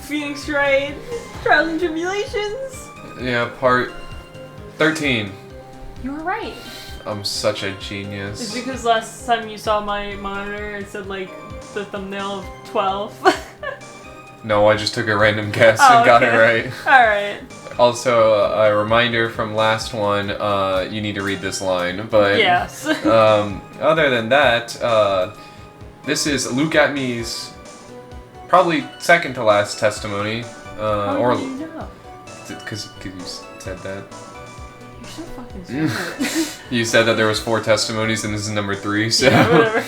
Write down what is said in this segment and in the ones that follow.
Phoenix Wright, Trials and Tribulations. Yeah, part 13. You were right. I'm such a genius. It's because last time you saw my monitor, it said like the thumbnail of 12. No, I just took a random guess and got it right. Alright. Also, a reminder from last one, you need to read this line, but yes. Other than that, this is Luke Atmey's probably second to last testimony. How do you know? Because you said that. You're so fucking smart. You said that there was 4 testimonies and this is number 3, so... Yeah, whatever.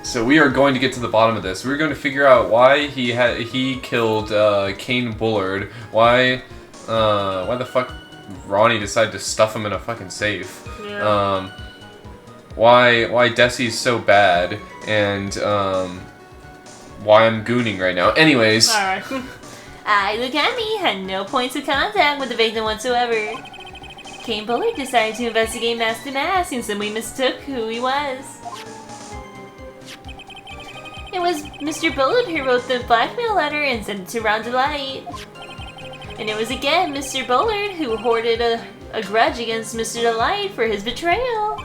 So we are going to get to the bottom of this. We're going to figure out why he killed Kane Bullard. Why the fuck Ronnie decided to stuff him in a fucking safe. Yeah. Why Desi's so bad, and why I'm gooning right now. Anyways. Alright. Look at me, had no points of contact with the victim whatsoever. Kane Bullard decided to investigate mask to mask and simply mistook who he was. It was Mr. Bullard who wrote the blackmail letter and sent it to Ron Delight. And it was again Mr. Bullard who hoarded a grudge against Mr. Delight for his betrayal.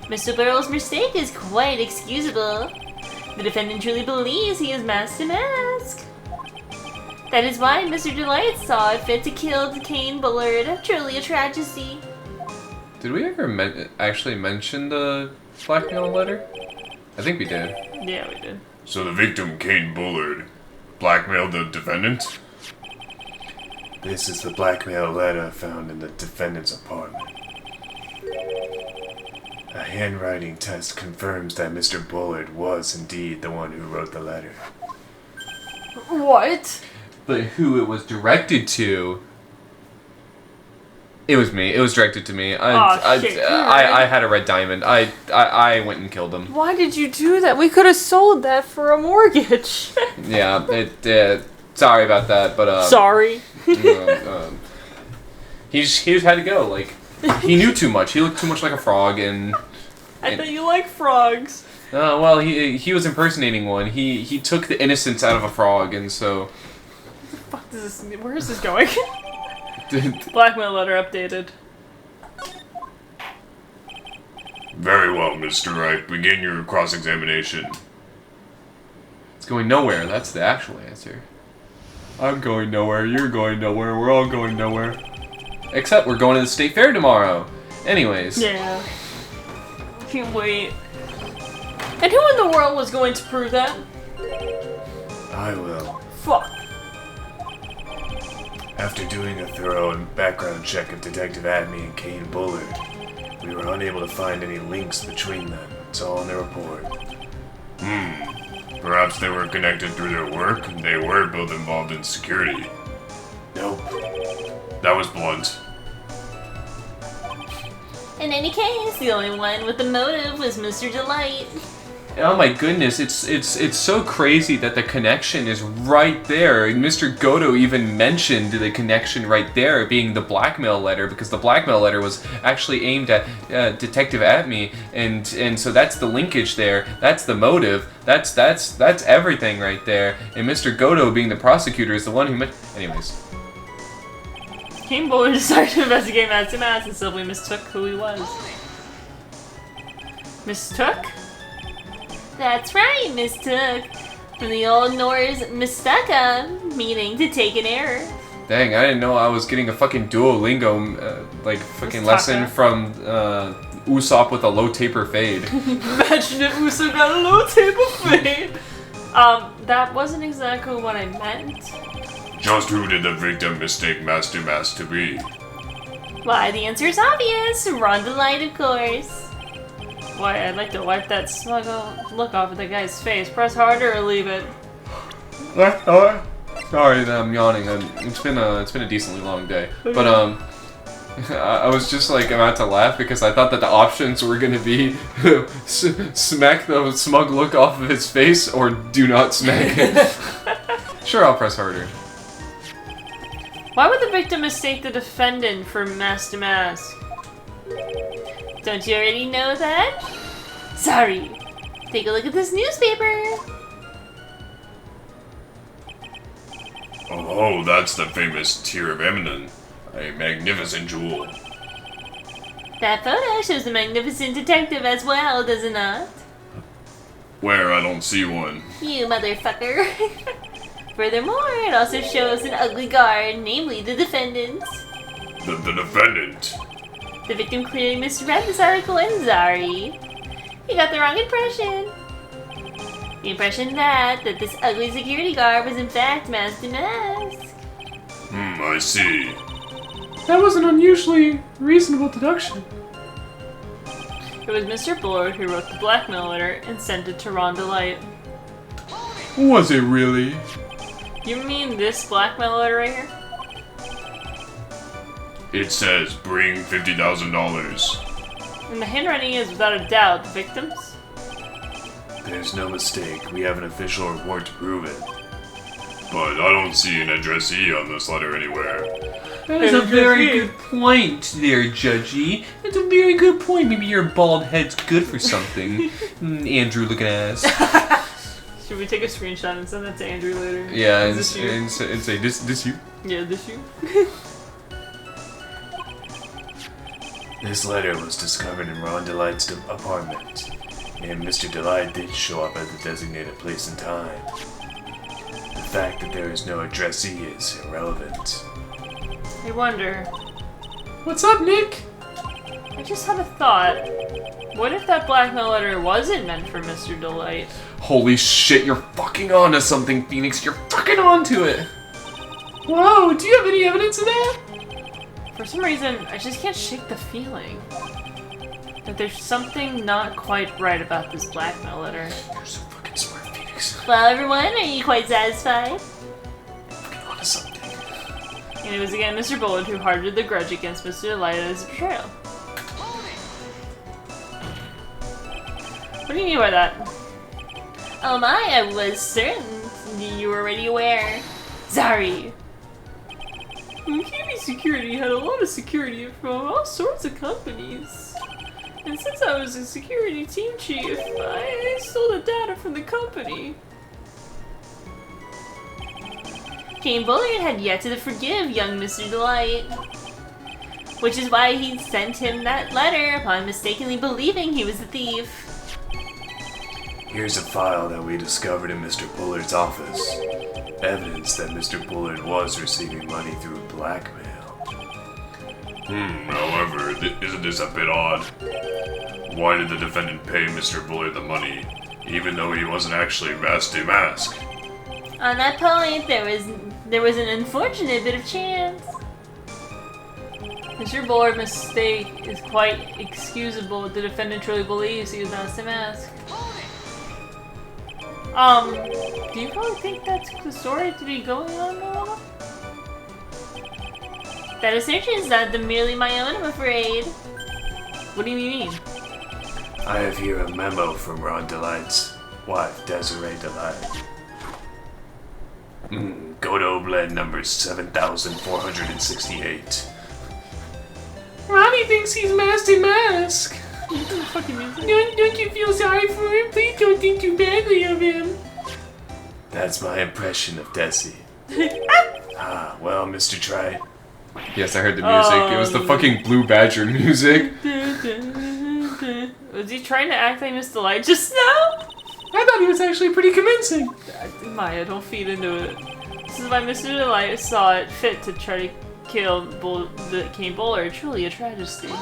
Mr. Burrell's mistake is quite excusable. The defendant truly believes he is mask to mask. That is why Mr. Delight saw it fit to kill Kane Bullard. Truly a tragedy. Did we ever actually mention the blackmail letter? I think we did. Yeah, we did. So the victim, Kane Bullard, blackmailed the defendant? This is the blackmail letter found in the defendant's apartment. A handwriting test confirms that Mr. Bullard was indeed the one who wrote the letter. What? But who it was directed to... It was me. It was directed to me. I had a red diamond. I went and killed him. Why did you do that? We could have sold that for a mortgage. Yeah, sorry about that, but Sorry. He just had to go. Like, he knew too much. He looked too much like a frog, and I thought you liked frogs. well, he was impersonating one. He took the innocence out of a frog, and so. What the fuck does this mean? Where is this going? Blackmail letter updated. Very well, Mr. Wright. Begin your cross-examination. It's going nowhere. That's the actual answer. I'm going nowhere. You're going nowhere. We're all going nowhere. Except we're going to the state fair tomorrow. Anyways. Yeah. Can't wait. And who in the world was going to prove that? I will. Fuck. After doing a thorough background check of Detective Atmey and Kane Bullard, we were unable to find any links between them. It's all in the report. Perhaps they were connected through their work? They were both involved in security. Nope. That was blunt. In any case, the only one with the motive was Mr. Delight. Oh my goodness, it's so crazy that the connection is right there. Mr. Goto even mentioned the connection right there being the blackmail letter, because the blackmail letter was actually aimed at Detective Atmey, and so that's the linkage there. That's the motive. That's everything right there. And Mr. Goto, being the prosecutor, is the one who anyways. Kane Bullard decided to investigate mask to mask and simply mistook who he was. Mistook? That's right, mistook. From the Old Norse mistaka, meaning to take an error. Dang, I didn't know I was getting a fucking Duolingo, fucking lesson from Usopp with a low taper fade. Imagine if Usopp got a low taper fade. That wasn't exactly what I meant. Just who did the victim mistake Master Mask to be? Why, the answer is obvious. Ron Delight, of course. Why, I'd like to wipe that smug look off of the guy's face. Press harder or leave it. Sorry that I'm yawning. It's been a decently long day. But I was just like about to laugh because I thought that the options were gonna be smack the smug look off of his face or do not smack it. Sure, I'll press harder. Why would the victim mistake the defendant for mask to mask? Don't you already know that? Sorry. Take a look at this newspaper. Oh, that's the famous Tear of Eminem. A magnificent jewel. That photo shows the magnificent detective as well, does it not? Where? I don't see one. You motherfucker. Furthermore, it also shows an ugly guard, namely the defendant. The defendant. The victim clearly misread this article and sorry. He got the wrong impression. The impression that this ugly security guard was in fact masked in mask. I see. That was an unusually reasonable deduction. It was Mr. Bullard who wrote the blackmail letter and sent it to Ron Delight. Was it really? You mean this blackmail letter right here? It says bring $50,000. And the handwriting is without a doubt the victim's? There's no mistake. We have an official report to prove it. But I don't see an addressee on this letter anywhere. That is a very good point there, Judgy. That's a very good point. Maybe your bald head's good for something. Andrew looking ass. Should we take a screenshot and send that to Andrew later? Yeah, and Is this you? say, this you? Yeah, this you? This letter was discovered in Ron Delight's apartment, and Mr. Delight did show up at the designated place and time. The fact that there is no addressee is irrelevant. I wonder. What's up, Nick? I just had a thought. What if that blackmail letter wasn't meant for Mr. Delight? Holy shit, you're fucking onto something, Phoenix. You're fucking onto it. Whoa, do you have any evidence of that? For some reason, I just can't shake the feeling that there's something not quite right about this blackmail letter. You're so fucking smart, Phoenix. Well, everyone, are you quite satisfied? Fucking onto something. And it was again Mr. Bullard who harbored the grudge against Mr. Delight as his betrayal. What do you mean by that? Oh my, I was certain you were already aware. Sorry. KB Security had a lot of security from all sorts of companies. And since I was a security team chief, I stole the data from the company. Kane Bullard had yet to forgive young Mr. Delight, which is why he sent him that letter upon mistakenly believing he was the thief. Here's a file that we discovered in Mr. Bullard's office. Evidence that Mr. Bullard was receiving money through blackmail. However, isn't this a bit odd? Why did the defendant pay Mr. Bullard the money, even though he wasn't actually masked in mask? On that point, there was an unfortunate bit of chance. Mr. Bullard's mistake is quite excusable if the defendant truly believes he was masked in mask. Do you really think that's the story to be going on now? That assertion is not merely my own, I'm afraid. What do you mean? I have here a memo from Ron Delight's wife, Desiree Delight. Godo blend number 7468. Ronnie thinks he's masked in mask. Fucking music. Don't you feel sorry for him? Please don't think too badly of him. That's my impression of Desi. Well, Mr. Wright. Yes, I heard the music. It was the fucking Blue Badger music. Was he trying to act like Miss Delight just now? I thought he was actually pretty convincing. Maya, don't feed into it. This is why Mr. Delight saw it fit to try to kill the Kane Bullard. Truly a tragedy.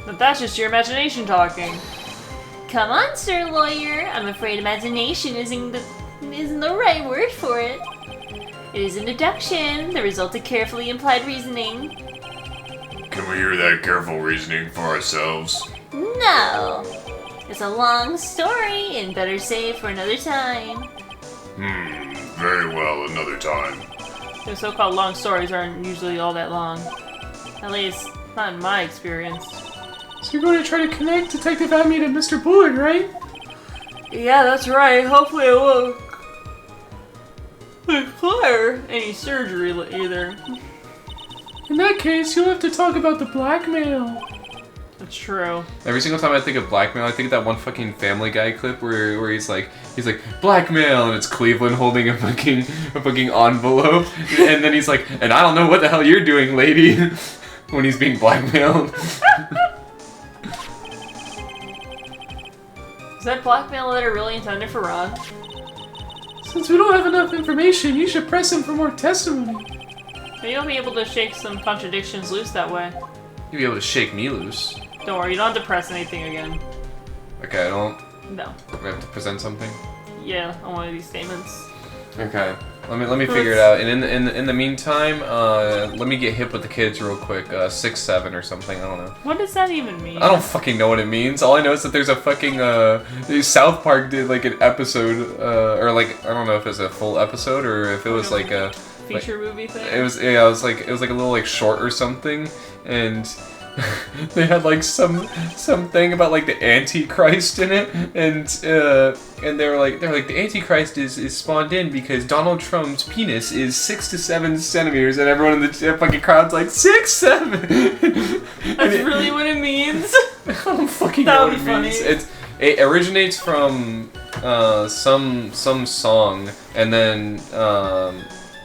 But that's just your imagination talking. Come on, sir lawyer. I'm afraid imagination isn't the right word for it. It is a deduction, the result of carefully implied reasoning. Can we hear that careful reasoning for ourselves? No. It's a long story and better saved for another time. Very well, another time. The so-called long stories aren't usually all that long. At least, not in my experience. So you're going to try to connect Detective Amy to Mr. Bullard, right? Yeah, that's right. Hopefully it won't require any surgery either. In that case, you'll have to talk about the blackmail. That's true. Every single time I think of blackmail, I think of that one fucking Family Guy clip where he's like blackmail, and it's Cleveland holding a fucking envelope, and then he's like, and I don't know what the hell you're doing, lady, when he's being blackmailed. Is that blackmail letter really intended for Ron? Since we don't have enough information, you should press him for more testimony. Maybe you'll be able to shake some contradictions loose that way. You'll be able to shake me loose. Don't worry, you don't have to press anything again. Okay, I don't. No. We have to present something. Yeah, on one of these statements. Okay, let me figure it out. And in the meantime, let me get hip with the kids real quick. 6, 7 or something. I don't know. What does that even mean? I don't fucking know what it means. All I know is that there's a fucking South Park did like an episode, or like I don't know if it's a full episode or if it was like a feature movie thing. It was it was like a little like short or something, and they had like some thing about like the Antichrist in it, and they're like the Antichrist is spawned in because Donald Trump's penis is 6 to 7 centimeters, and everyone in the fucking crowd's like 6, 7. That's really what it means. I don't fucking know what it means. It originates from some song, and then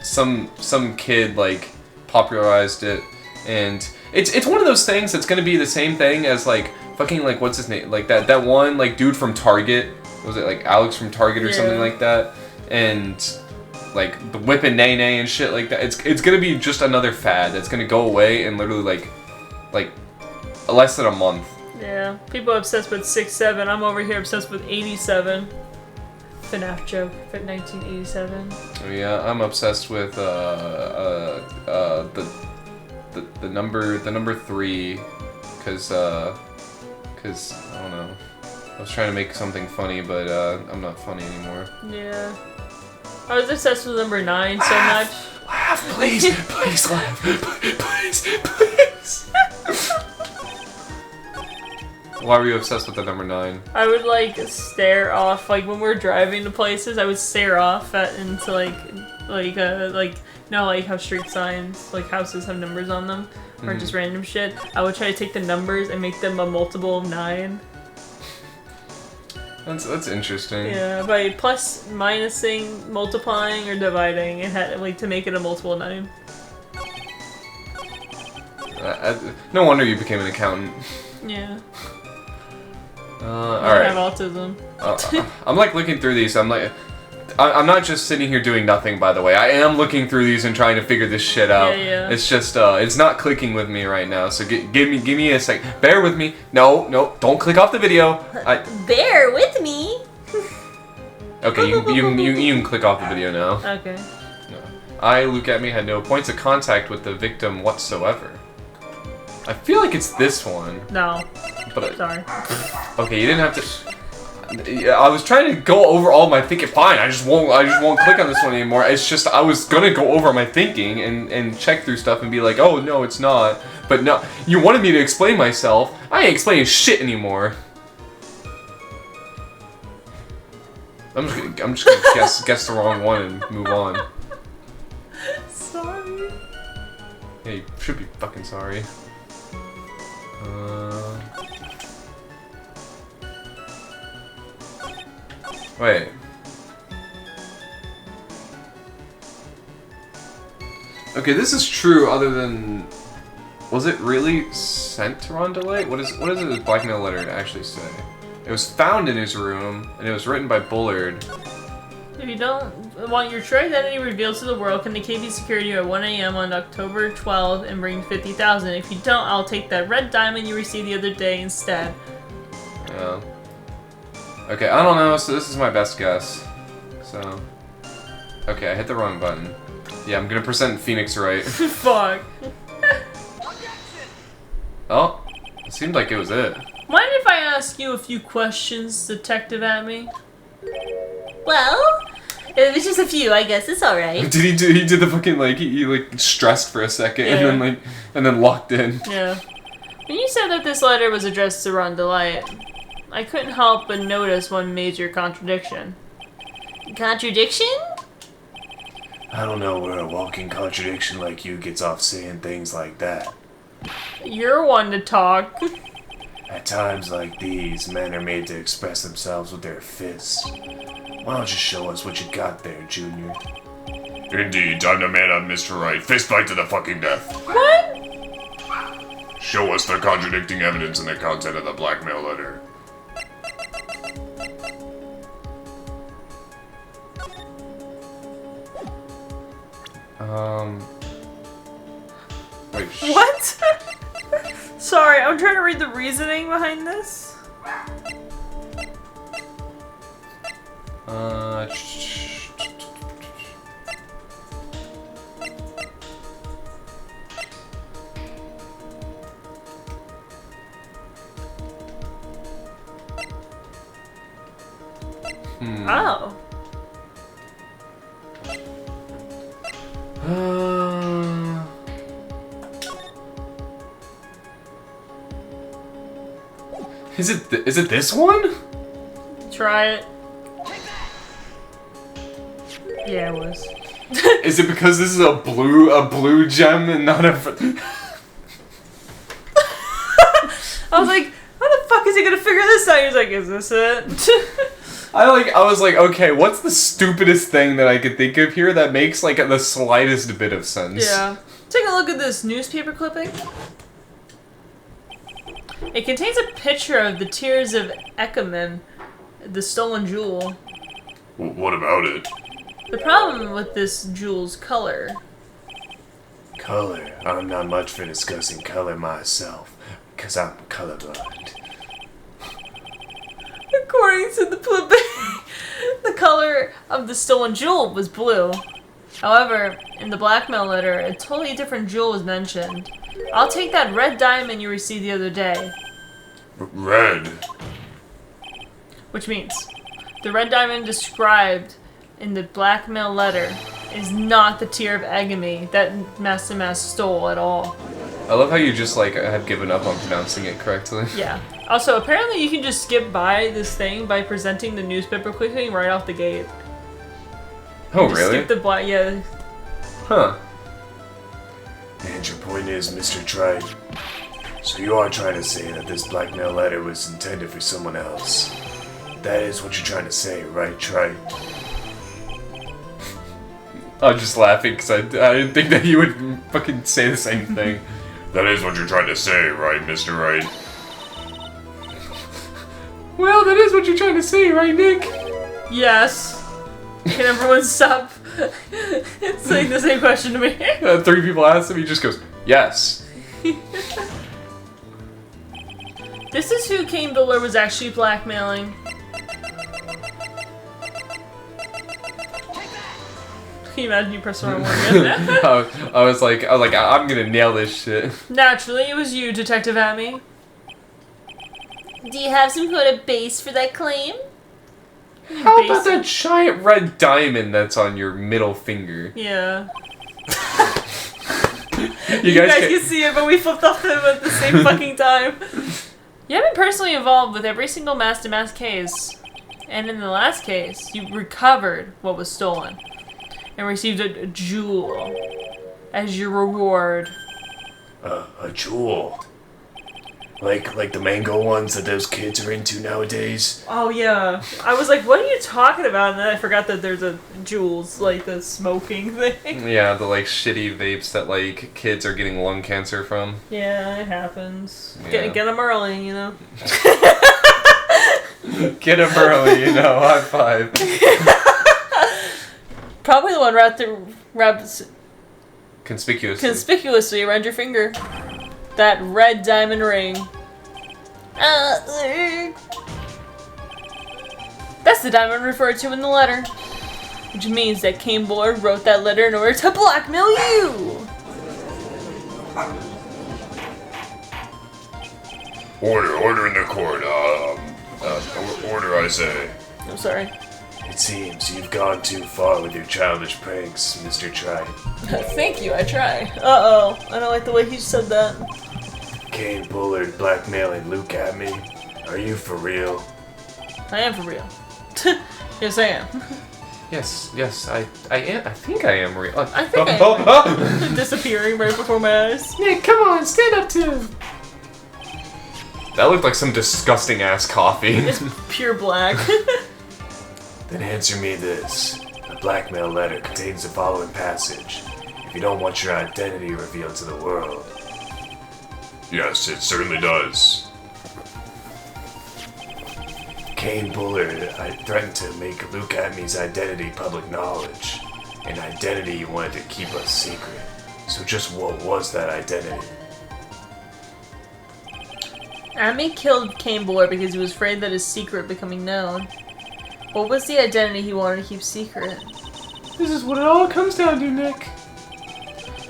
some kid like popularized it, and it's one of those things that's gonna be the same thing as like fucking like what's his name, like that one like dude from Target, was it like Alex from Target or something like that, and like the whipping nay nay and shit like that. It's gonna be just another fad that's gonna go away in literally like less than a month. Yeah, people are obsessed with 6, 7. I'm over here obsessed with 87. FNAF joke for 1987. Oh yeah, I'm obsessed with the number 3, cause I don't know. I was trying to make something funny, but I'm not funny anymore. Yeah, I was obsessed with number 9 so much. Laugh, please, please laugh, please. Why were you obsessed with the number 9? I would like stare off, like when we're driving to places, I would stare off into like how street signs, like houses have numbers on them, or just random shit. I would try to take the numbers and make them a multiple of 9. That's interesting. Yeah, by plus, minusing, multiplying, or dividing, it had like to make it a multiple of 9. No wonder you became an accountant. Yeah. Alright. I have autism. I'm like looking through these. I'm not just sitting here doing nothing, by the way. I am looking through these and trying to figure this shit out. Yeah. It's just, it's not clicking with me right now. So give me a sec. Bear with me. No, don't click off the video. Bear with me. Okay, you can click off the video now. Okay. No. I, Luke Atme, had no points of contact with the victim whatsoever. I feel like it's this one. No. But Sorry. Okay, you didn't have to. Yeah, I was trying to go over all my thinking. Fine, I just won't click on this one anymore. It's just I was gonna go over my thinking and check through stuff and be like, oh no, it's not. But no, you wanted me to explain myself. I ain't explaining shit anymore. I'm just gonna guess the wrong one and move on. Sorry. Yeah, you should be fucking sorry. Wait. Okay, this is true other than... Was it really sent to Ron DeLay? What is his blackmail letter actually say? It was found in his room, and it was written by Bullard. If you don't want your true identity revealed to the world, come to KV Security at 1 a.m. on October 12th and bring 50,000. If you don't, I'll take that red diamond you received the other day instead. Yeah. Okay, I don't know, so this is my best guess. So... Okay, I hit the wrong button. Yeah, I'm gonna present Phoenix Wright. Fuck. Oh, it seemed like it was it. Mind if I ask you a few questions, Detective Atme? Well, it was just a few, I guess. It's alright. He did the fucking, like, he like, stressed for a second, and then locked in. Yeah. When you said that this letter was addressed to Ron DeLay, I couldn't help but notice one major contradiction. Contradiction? I don't know where a walking contradiction like you gets off saying things like that. You're one to talk. At times like these, men are made to express themselves with their fists. Why don't you show us what you got there, Junior? Indeed, time to man up, Mr. Wright. Fist fight to the fucking death. What? Show us the contradicting evidence in the content of the blackmail letter. Wait. What? Sorry, I'm trying to read the reasoning behind this. Oh. Is it this one? Try it. Yeah, it was. Is it because this is a blue gem and not a? I was like, how the fuck is he gonna figure this out? He was like, is this it? I was like, okay, what's the stupidest thing that I could think of here that makes like the slightest bit of sense? Yeah. Take a look at this newspaper clipping. It contains a picture of the tears of Ekaman, the stolen jewel. What about it? The problem with this jewel's color. Color? I'm not much for discussing color myself, because I'm colorblind. According to the clipping, the color of the stolen jewel was blue. However, in the blackmail letter, a totally different jewel was mentioned. I'll take that red diamond you received the other day. Red. Which means, the red diamond described in the blackmail letter is not the tear of agony that Master Mass stole at all. I love how you just like have given up on pronouncing it correctly. Yeah. Also, apparently you can just skip by this thing by presenting the newspaper clipping right off the gate. Oh, Just really? skip the yeah. Huh. And your point is, Mr. Trite, so you are trying to say that this blackmail letter was intended for someone else. That is what you're trying to say, right, Trite? I'm just laughing because I didn't think that you would fucking say the same thing. That is what you're trying to say, right, Mr. Wright? Well, that is what you're trying to say, right, Nick? Yes. Can everyone stop saying the same question to me? 3 people asked him, he just goes, yes. This is who Kane Buller was actually blackmailing. Can you imagine you press the wrong one again? I was like, I'm gonna nail this shit. Naturally, it was you, Detective Amy. Do you have some kind of base for that claim? How about that giant red diamond that's on your middle finger? Yeah. You guys can can see it, but we flipped off them at the same fucking time. You have been personally involved with every single Master Mass case. And in the last case, you recovered what was stolen. And received a jewel as your reward. A jewel? Like the mango ones that those kids are into nowadays? Oh yeah. I was like, what are you talking about? And then I forgot that there's a jewels, like the smoking thing. Yeah, the like shitty vapes that like kids are getting lung cancer from. Yeah, it happens. Yeah. Get them early, you know. Get them early, you know. High five. Probably the one wrapped Conspicuously. around your finger. That red diamond ring. That's the diamond referred to in the letter. Which means that Kane Buller wrote that letter in order to blackmail you! Order in the court. Order, I say. I'm sorry. It seems you've gone too far with your childish pranks, Mr. Trite. Thank you, I try. Uh-oh, I don't like the way he said that. Kane Bullard blackmailing Luke at me? Are you for real? I am for real. Yes, I am. Yes, I am. I think I am real. I think I am. Disappearing right before my eyes. Nick, come on, stand up to him. That looked like some disgusting ass coffee. It's pure black. Then answer me this. A blackmail letter contains the following passage. If you don't want your identity revealed to the world. Yes, it certainly does. Kane Bullard threatened to make Luke Atmey's identity public knowledge. An identity he wanted to keep a secret. So just what was that identity? Atmey killed Kane Bullard because he was afraid that his secret becoming known. What was the identity he wanted to keep secret? This is what it all comes down to, Nick.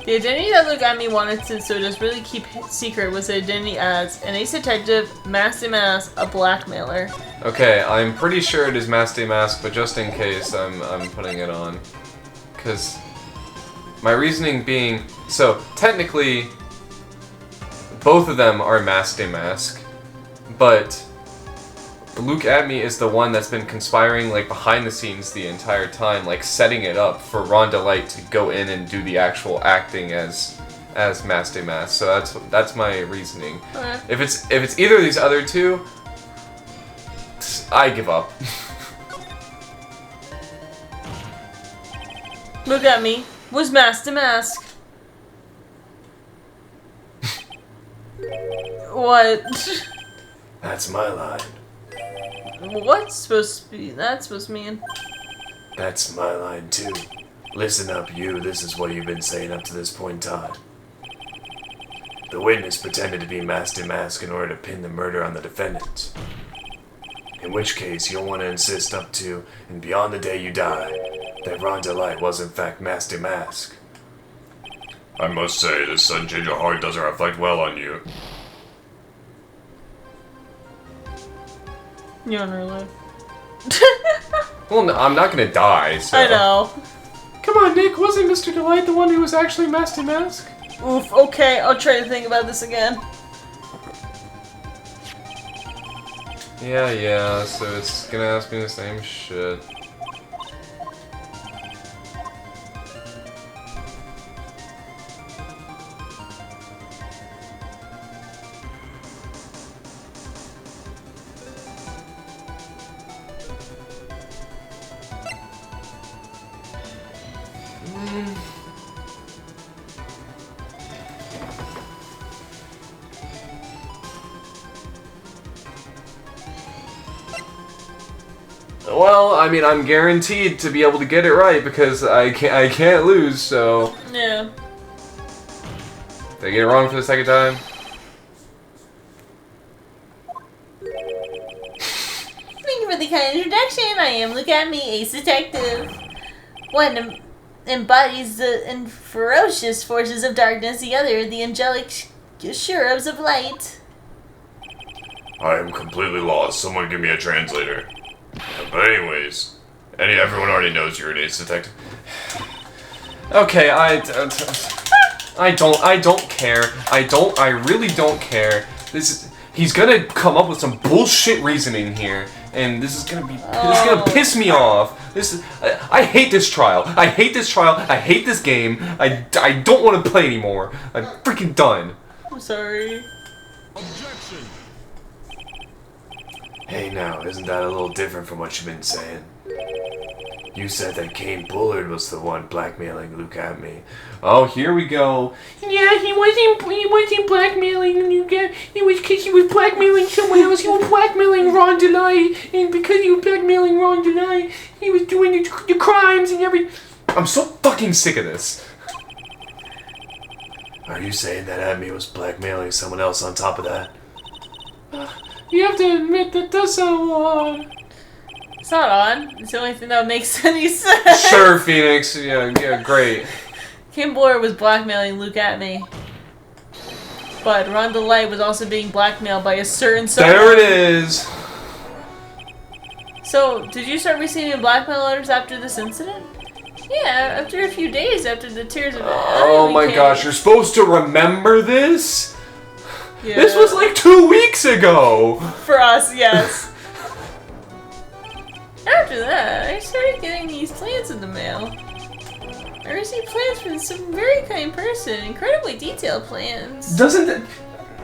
The identity that Luke Atmey wanted to just really keep secret was the identity as an ace detective, masked mask, a blackmailer. Okay, I'm pretty sure it is Master Mask, but just in case, I'm putting it on. Because my reasoning being, so technically, both of them are Master Mask, but Luke Atmey is the one that's been conspiring like behind the scenes the entire time, like setting it up for Rhonda Light to go in and do the actual acting as Master Mask. So that's my reasoning. Okay. If it's either of these other two, I give up. Look at me. Was Master Mask. What? That's my line. What's supposed to be? That's supposed to mean. That's my line too. Listen up, you. This is what you've been saying up to this point in time. The witness pretended to be Master Mask in order to pin the murder on the defendant. In which case, you'll want to insist up to and beyond the day you die that Rhonda Light was in fact Master Mask. I must say, this sudden change of heart doesn't reflect well on you. You're unrelated. Well, no, I'm not gonna die, so. I know. Come on, Nick, wasn't Mr. Delight the one who was actually Master Mask? Oof, okay, I'll try to think about this again. Yeah, so it's gonna ask me the same shit. Well, I mean, I'm guaranteed to be able to get it right because I can't lose, so... Yeah. Did I get it wrong for the second time? Thank you for the kind introduction. I am Look at Me, Ace Detective. One embodies the ferocious forces of darkness, the other the angelic cherubs of light. I am completely lost. Someone give me a translator. But anyways, everyone already knows you're an ace detective. Okay, I don't care. I really don't care. He's gonna come up with some bullshit reasoning here, and this is gonna piss me off. I hate this trial. I hate this game. I don't want to play anymore. I'm freaking done. I'm sorry. Hey now, isn't that a little different from what you've been saying? You said that Kane Bullard was the one blackmailing Luke Atmey. Oh, here we go. Yeah, he wasn't blackmailing you guys. It was because he was blackmailing someone else. He was blackmailing Ron DeLay, and because he was blackmailing Ron DeLay, he was doing the crimes and everything. I'm so fucking sick of this. Are you saying that Atmey was blackmailing someone else on top of that? You have to admit that does sound a little odd. It's not on. It's the only thing that makes any sense. Sure, Phoenix. Yeah, great. Kim Boyer was blackmailing Luke Atmey. But Rhonda Light was also being blackmailed by a certain someone. There it is. So, did you start receiving blackmail letters after this incident? Yeah, after a few days after the Tears of Oh my gosh, you're supposed to remember this? Yeah. This was like 2 weeks ago. For us, yes. After that, I started getting these plans in the mail. I received plans from some very kind person, incredibly detailed plans. Doesn't it...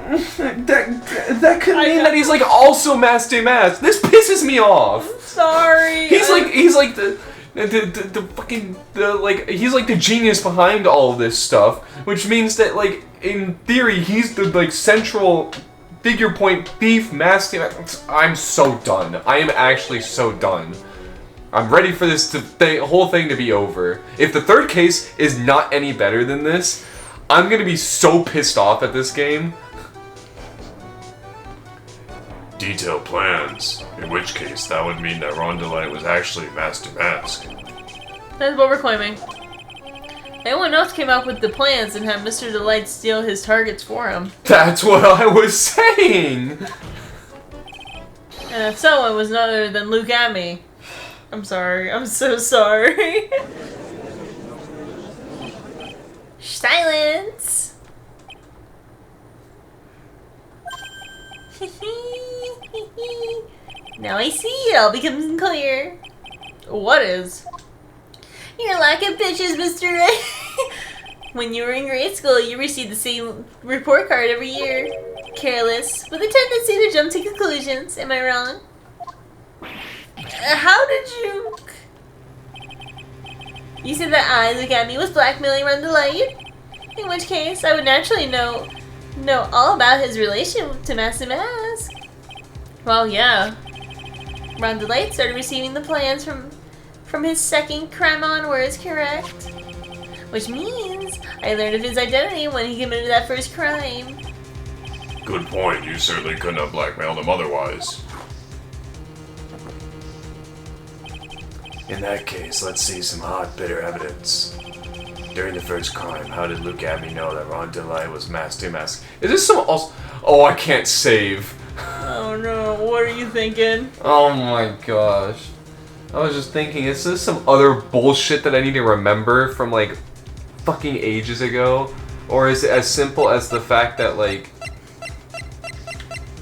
That could mean that he's like also Mass de Mask. This pisses me off. Sorry. He's like the fucking he's like the genius behind all of this stuff, which means that like in theory he's the like central figure point thief Mass de Mask. I'm so done. I am actually so done. I'm ready for this the whole thing to be over. If the third case is not any better than this, I'm gonna be so pissed off at this game. Detailed plans. In which case, that would mean that Ron DeLite was actually Mass de Mask. That's what we're claiming. Anyone else came up with the plans and had Mr. Delight steal his targets for him. That's what I was saying! And if so, it was none other than Luke Amy. I'm sorry. I'm so sorry. Silence. Now I see it all becomes clear. What is? Your lack of bitches, Mr. Wright. When you were in grade school, you received the same report card every year. Careless, with a tendency to jump to conclusions. Am I wrong? How did you... You said that I, Luke Amy, was blackmailing Ron DeLite? In which case, I would naturally know all about his relation to Mass de Mask. Well, yeah. Ron DeLite started receiving the plans from his second crime onwards, correct? Which means I learned of his identity when he committed that first crime. Good point. You certainly couldn't have blackmailed him otherwise. In that case, let's see some hot, bitter evidence. During the first crime, how did Luke Abney know that Ron DeLite was Mass de Mask? Is this some also... Oh, I can't save. Oh no, what are you thinking? Oh my gosh. I was just thinking, is this some other bullshit that I need to remember from like fucking ages ago? Or is it as simple as the fact that like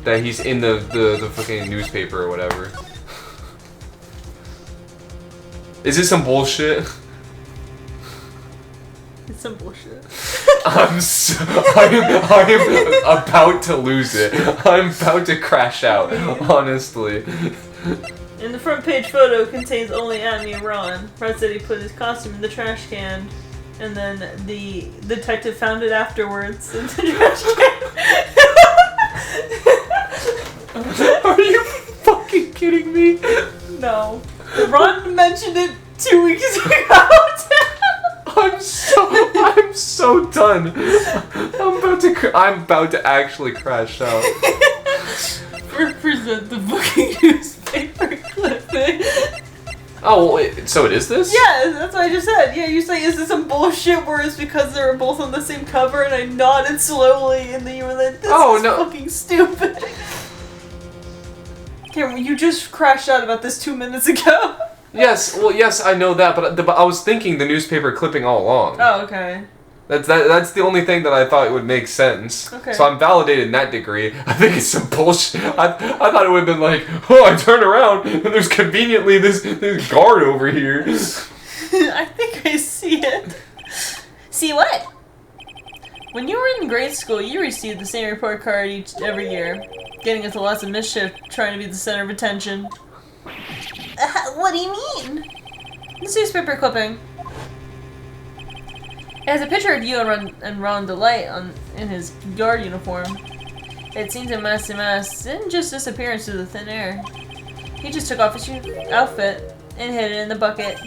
that he's in the fucking newspaper or whatever? Is this some bullshit? It's some bullshit. I am about to lose it. I'm about to crash out, honestly. And the front page photo contains only Amy and Ron. Ron said he put his costume in the trash can, and then the detective found it afterwards in the trash can. Are you fucking kidding me? No. Ron mentioned it 2 weeks ago. I'm so done. I'm about to actually crash out. Represent the fucking newspaper clipping. Oh, wait, so it is this? Yeah, that's what I just said. Yeah, you say, is this some bullshit where it's because they were both on the same cover, and I nodded slowly, and then you were like, this is fucking stupid. Cameron, you just crashed out about this 2 minutes ago. Yes, well, yes, I know that, but I was thinking the newspaper clipping all along. Oh, okay. That's the only thing that I thought would make sense. Okay. So I'm validated in that degree. I think it's some bullshit. I thought it would have been like, oh, I turn around and there's conveniently this guard over here. I think I see it. See what? When you were in grade school, you received the same report card every year, getting into lots of mischief, trying to be the center of attention. What do you mean? This newspaper clipping. It has a picture of you and Ron DeLite in his guard uniform. It seems that Mass de Mask didn't just disappear into the thin air. He just took off his outfit and hid it in the bucket.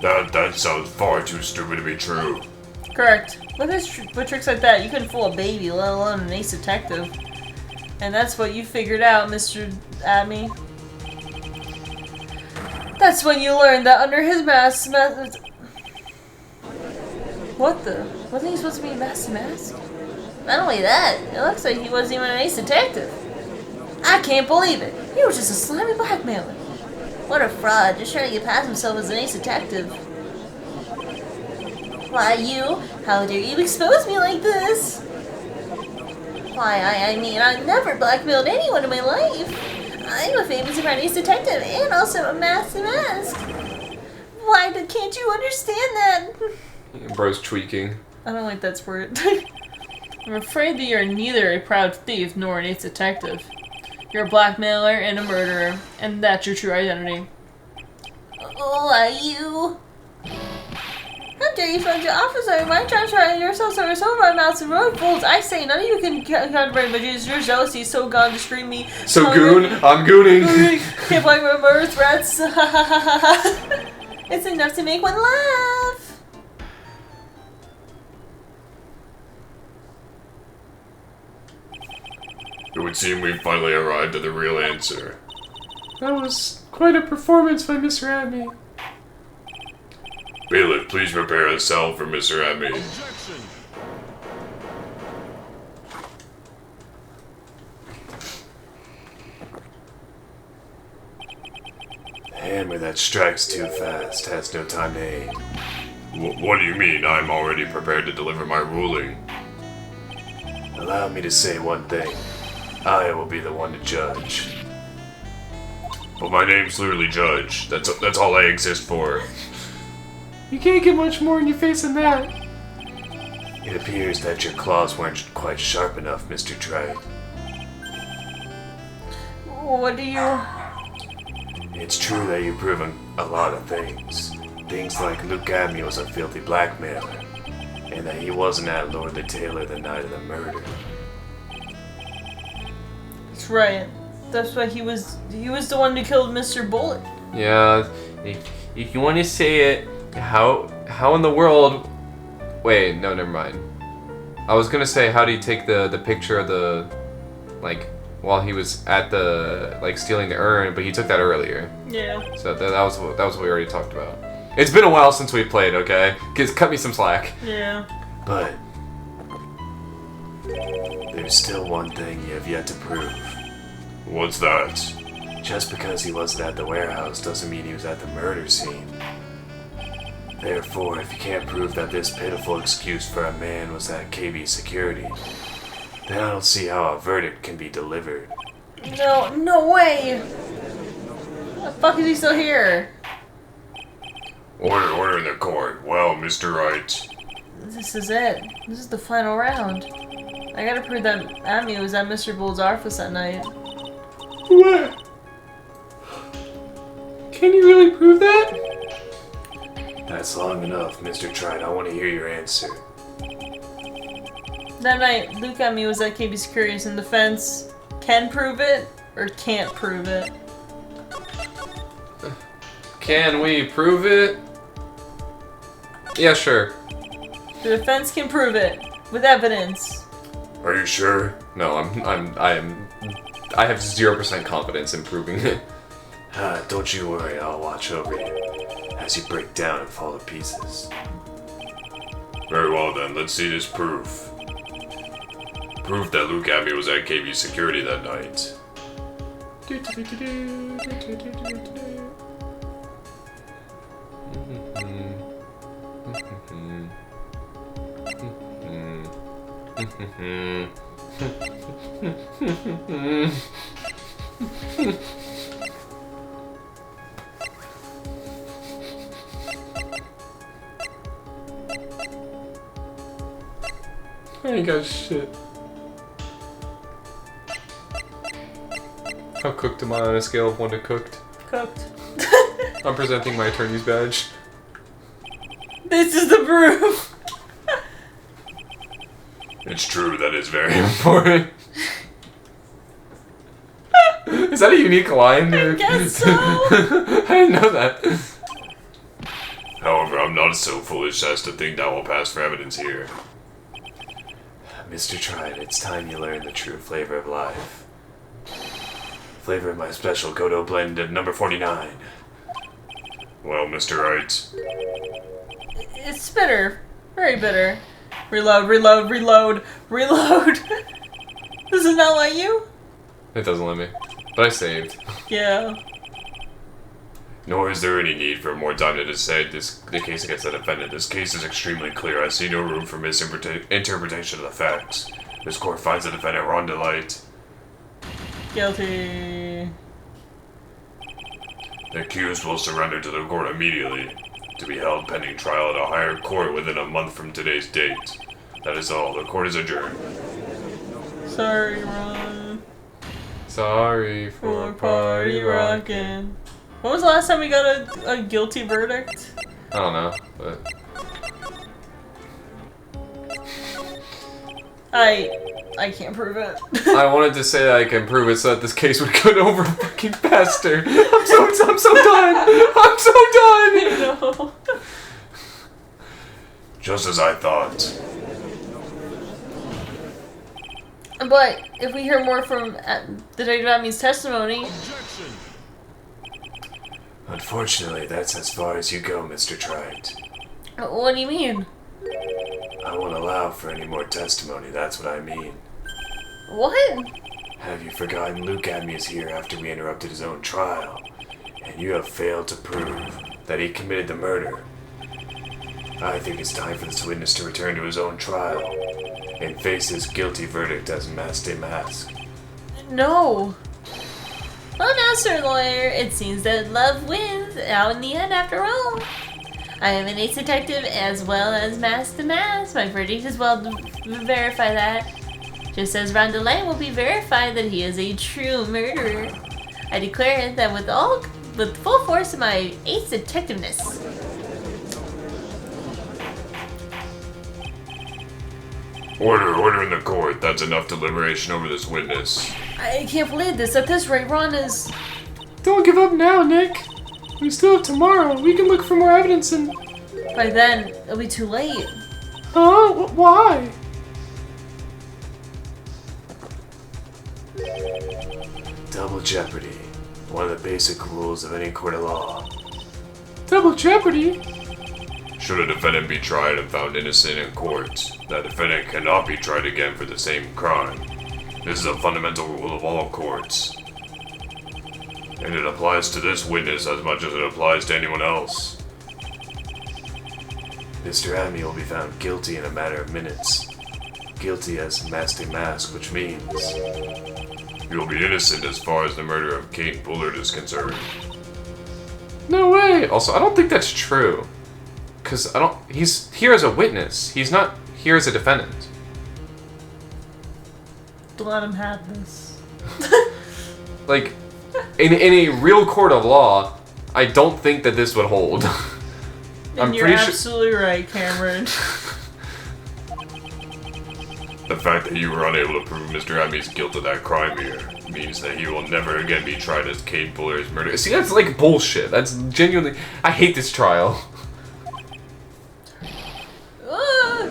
That sounds far too stupid to be true. Correct. With tricks like that, you couldn't fool a baby, let alone an ace detective. And that's what you figured out, Mr. Abney. That's when you learned that under his mask... What the? Wasn't he supposed to be a Mass mask? Not only that, it looks like he wasn't even an ace detective. I can't believe it. He was just a slimy blackmailer. What a fraud, just trying to get past himself as an ace detective. Why, how dare you expose me like this? Why, I mean, I've never blackmailed anyone in my life. I'm a famous ace detective and also a Mass mask. Why can't you understand that? Bro's tweaking. I don't like that word. I'm afraid that you're neither a proud thief nor an ace detective. You're a blackmailer and a murderer, and that's your true identity. Oh, are you? How dare you front your officer? My job trying yourself so some of my mouths and road fools. I say none of you can counterbrand my juice. Your jealousy is so gone to scream me. So goon, I'm gooning. Can't blame my murder threats. It's enough to make one laugh. It would seem we've finally arrived at the real answer. That was quite a performance by Mr. Abney. Bailiff, please prepare a cell for Mr. Abney. The hammer that strikes too fast has no time to aim. What do you mean? I'm already prepared to deliver my ruling. Allow me to say one thing. I will be the one to judge. But my name's literally Judge. That's all I exist for. You can't get much more in your face than that. It appears that your claws weren't quite sharp enough, Mr. Wright. What do you... It's true that you've proven a lot of things. Things like Luke Abney was a filthy blackmailer, and that he wasn't at Lord the Tailor the night of the murder. That's right. That's why he was the one who killed Mr. Bullet. Yeah, if you want to say it, how in the world? Wait, no, never mind. I was gonna say, how do you take the picture of the, like, while he was at the, like, stealing the urn, but he took that earlier. Yeah. So that was what we already talked about. It's been a while since we played, okay? Cut me some slack. Yeah. But there's still one thing you have yet to prove. What's that? Just because he wasn't at the warehouse doesn't mean he was at the murder scene. Therefore, if you can't prove that this pitiful excuse for a man was at KB security, then I don't see how a verdict can be delivered. No way! The fuck is he still here? Order in the court. Well, Mr. Wright. This is it. This is the final round. I gotta prove that Abney was at Mr. Bull's office that night. What? Can you really prove that? That's long enough, Mr. Tride. I want to hear your answer. That night, Luke Abney was at KB Securities and the defense can prove it or can't prove it. Can we prove it? Yeah, sure. The defense can prove it with evidence. Are you sure? No, I have 0% confidence in proving it. Don't you worry, I'll watch over you as you break down and fall to pieces. Very well then, let's see this proof. Proof that Luke Abney was at KB security that night. I ain't got shit. How cooked am I on a scale of 1 to cooked? Cooked. I'm presenting my attorney's badge. This is the proof. It's true, that is very Important. Is that a unique line? I guess so. I didn't know that. However, I'm not so foolish as to think that will pass for evidence here. Mr. Tride, it's time you learn the true flavor of life. Flavor of my special Godo blend of number 49. Well, Mr. Wright. It's bitter. Very bitter. Reload, reload, reload, reload. This is not like you? It doesn't let me. But I saved. Yeah. Nor is there any need for more time to decide the case against the defendant. This case is extremely clear. I see no room for misinterpretation of the facts. This court finds the defendant Ron Delight. Guilty. The accused will surrender to the court immediately, to be held pending trial at a higher court within a month from today's date. That is all. The court is adjourned. Sorry, Ron. Sorry For party rockin'. When was the last time we got a guilty verdict? I don't know, but I can't prove it. I wanted to say that I can prove it so that this case would go over fucking faster. I'm so done. I'm so done. No. Just as I thought. But if we hear more from Detective Admi's testimony, Unfortunately, that's as far as you go, Mr. Wright. what do you mean? I won't allow for any more testimony, that's what I mean. What? Have you forgotten Luke Admi is here after we interrupted his own trial, and you have failed to prove that he committed the murder? I think it's time for this witness to return to his own trial and face his guilty verdict as masked a mask. No. Well now, Sir Lawyer, it seems that love wins out in the end after all. I am an ace detective as well as mask to mask. My verdict is well to verify that. Just as Rondelay will be verified that he is a true murderer. I declare that with full force of my ace detectiveness. Order in the court. That's enough deliberation over this witness. I can't believe this. At this rate, Ron is... Don't give up now, Nick. We still have tomorrow. We can look for more evidence and... By then, it'll be too late. Huh? Why? Double jeopardy. One of the basic rules of any court of law. Double jeopardy? Should a defendant be tried and found innocent in court, that defendant cannot be tried again for the same crime. This is a fundamental rule of all courts. And it applies to this witness as much as it applies to anyone else. Mr. Admi will be found guilty in a matter of minutes. Guilty as masked a mask, which means... You'll be innocent as far as the murder of Kate Bullard is concerned. no way. Also, I don't think that's true. Because he's here as a witness. He's not here as a defendant. Let him have this. Like, in a real court of law, I don't think that this would hold. And you're absolutely right, Cameron. The fact that you were unable to prove Mr. Admi's guilt of that crime here means that he will never again be tried as Kate Bullard's murderer. See, that's like bullshit. That's genuinely... I hate this trial. Ah!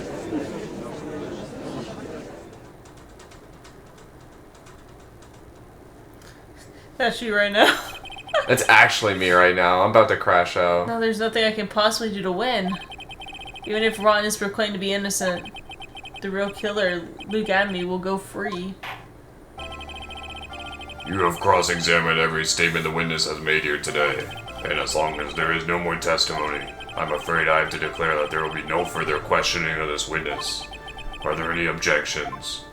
That's you right now. That's actually me right now. I'm about to crash out. No, there's nothing I can possibly do to win. Even if Ron is proclaimed to be innocent, the real killer, Luke Admi, will go free. You have cross-examined every statement the witness has made here today, and as long as there is no more testimony, I'm afraid I have to declare that there will be no further questioning of this witness. Are there any objections?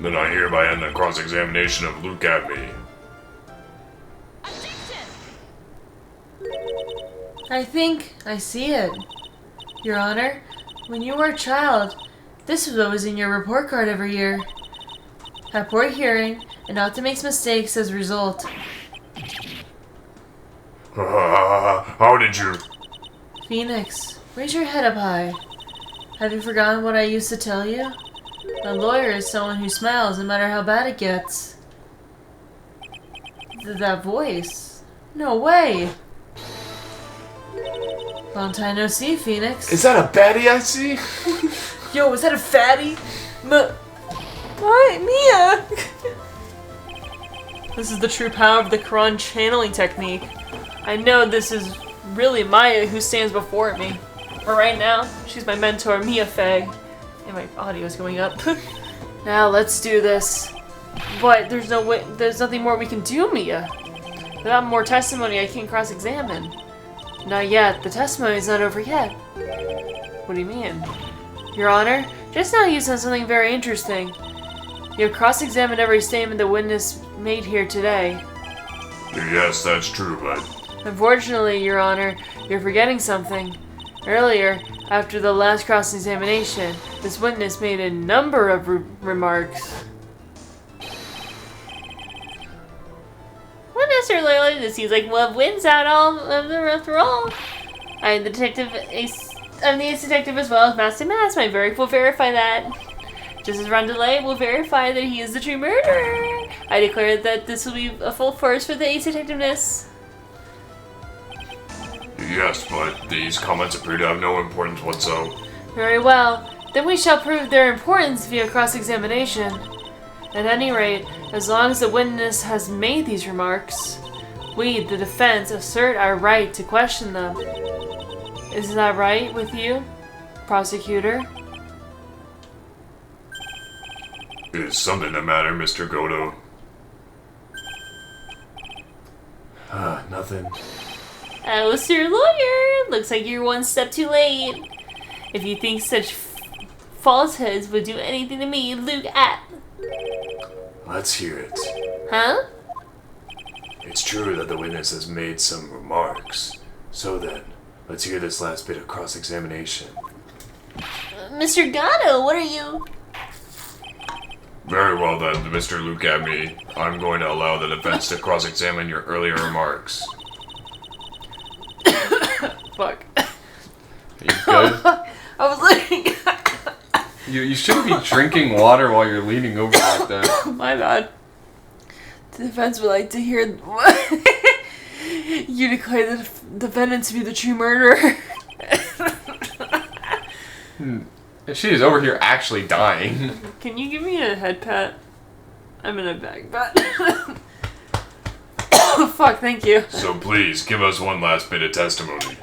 Then I hereby end the cross-examination of Luke Admi. I think I see it. Your Honor, when you were a child, this was what was in your report card every year. Have poor hearing and often makes mistakes as a result. How did you... Phoenix, raise your head up high. Have you forgotten what I used to tell you? A lawyer is someone who smiles no matter how bad it gets. That voice? No way! Long time no see, Phoenix. Is that a baddie I see? Yo, is that a fatty? What? Mia! This is the true power of the Quran channeling technique. I know this is really Maya who stands before me. But right now, she's my mentor, Mia Fey. And my audio is going up. Now let's do this. But there's no way, there's nothing more we can do, Mia. Without more testimony, I can't cross-examine. Not yet. The testimony's not over yet. What do you mean? Your Honor, just now you said something very interesting. You have cross-examined every statement the witness made here today. Yes, that's true, but Unfortunately, Your Honor, you're forgetting something. Earlier, after the last cross-examination, this witness made a number of remarks. What is her loyalty? It seems like love wins out all of the after all. I'm the detective. I'm the ace detective as well as Master Mass. My verdict will verify that. Just as Rondelay will verify that he is the true murderer. I declare that this will be a full force for the ace detectiveness. Yes, but these comments appear to have no importance whatsoever. Very well. Then we shall prove their importance via cross-examination. At any rate, as long as the witness has made these remarks, we, the defense, assert our right to question them. Is that right with you, prosecutor? Is something the matter, Mr. Godo? Nothing. Oh, sir lawyer, looks like you're one step too late. If you think such falsehoods would do anything to me, look at. Let's hear it. Huh? It's true that the witness has made some remarks. So then, let's hear this last bit of cross-examination. Mr. Gatto, what are you? Very well then, Mr. Lucami. I'm going to allow the defense to cross-examine your earlier remarks. Fuck. Are you good? I was like, You shouldn't be drinking water while you're leaning over like that. my bad. The defense would like to hear you declare the defendant to be the true murderer. She is over here actually dying. Can you give me a head pat? I'm in a bag pat. Fuck, thank you. So please, give us one last bit of testimony.